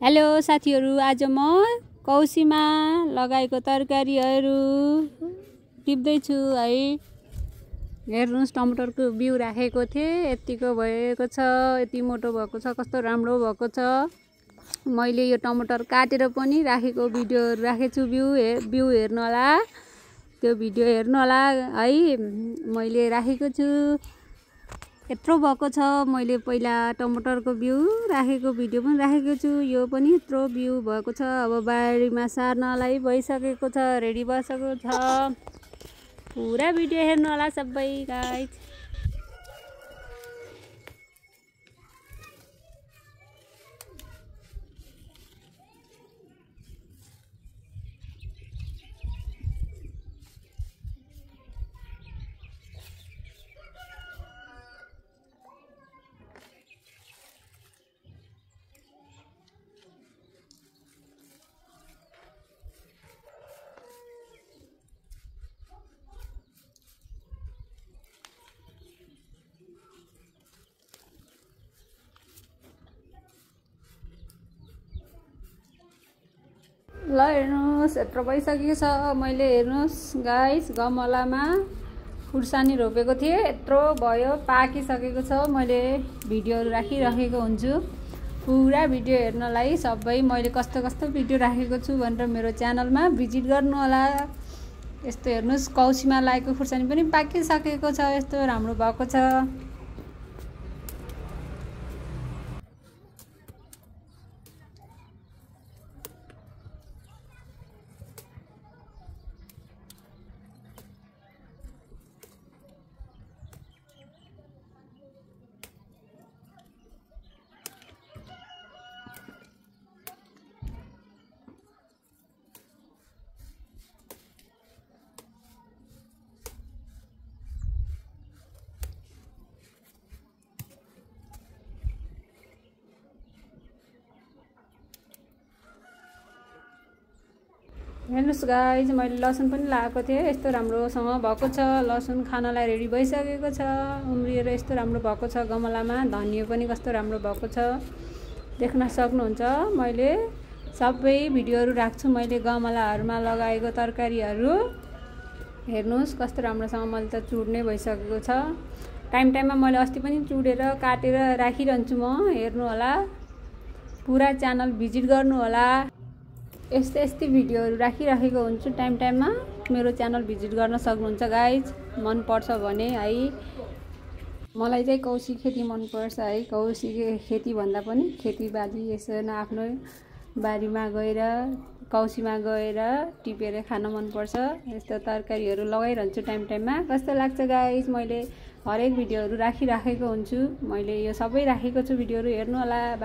Hello साथीहरु, आज म कौसीमा लगाएको तरकारीहरु टिप्दै छु है। हेर्नुस्, टमाटरको बिउ राखेको थिए, यतिको भएको छ, यति मोटो भएको छ, कस्तो राम्रो भएको छ। मैले यो टमाटर काटेर पनि राखेको भिडियोहरु राखेछु, बिउ हेर्नु होला, त्यो भिडियो हेर्नु होला है। मैले राखेको छु, यत्रो भएको छ। मैले पहिला टमाटरको बिउ राखेको भिडियो पनि राखेको छु, यो पनि यत्रो बिउ भएको छ। अब बारीमा सार्नलाई भइसकेको छ, रेडी भइसकेको छ। पुरा भिडियो हेर्नु होला सबै गाइस। ल हेर्नुस्, यत्रो भइसकेको छ। मैले हेर्नुस् गाइस, गमलामा खुर्सानी रोपेको थिएँ, यत्रो भयो, पाकिसकेको छ। मैले भिडियोहरु राखिराखेको हुन्छु, पुरा भिडियो हेर्नलाई सबै मैले कस्तो कस्तो भिडियो राखेको छु भनेर मेरो च्यानलमा भिजिट गर्नु होला। यस्तो हेर्नुस्, कौसीमा लागेको खुर्सानी पनि पाकिसकेको छ, यस्तो राम्रो भएको छ। हेर्नुस् गाइस, मैले लसुन पनि लगाएको थिएँ, यस्तो राम्रोसँग भएको छ। लसुन खानलाई रेडी भइसकेको छ, उम्रिएर यस्तो राम्रो भएको छ। गमलामा धनिया पनि कस्तो राम्रो भएको छ, देख्न सक्नुहुन्छ। मैले सबै भिडियोहरु राख्छु, मैले गमलाहरुमा लगाएको तरकारीहरु। हेर्नुस् कस्तो राम्रोसँग मैले त चुड्ने भइसकेको छ। टाइममा मैले अस्ति पनि चुडेर काटेर राखिरहन्छु म, हेर्नु होला, पुरा च्यानल भिजिट गर्नु होला। यस्तै भिडियोहरु राखिराखेको हुन्छु, टाइममा मेरो च्यानल भिजिट गर्न सक्नुहुन्छ गाइज। मन पर्छ भने है। मलाई चाहिँ कौसी खेती मन पर्छ है। कौसी खेती भन्दा पनि खेतीबाली यसो आफ्नो बारीमा गएर, कौसीमा गएर टिपेर खान मन पर्छ। यस्तो तरकारीहरु लगाइरहन्छु टाइममा। कस्तो लाग्छ गाइज, मैले हरेक भिडियोहरु राखिराखेको हुन्छु। मैले यो सबै राखेको छु भिडियोहरु, हेर्नु होला।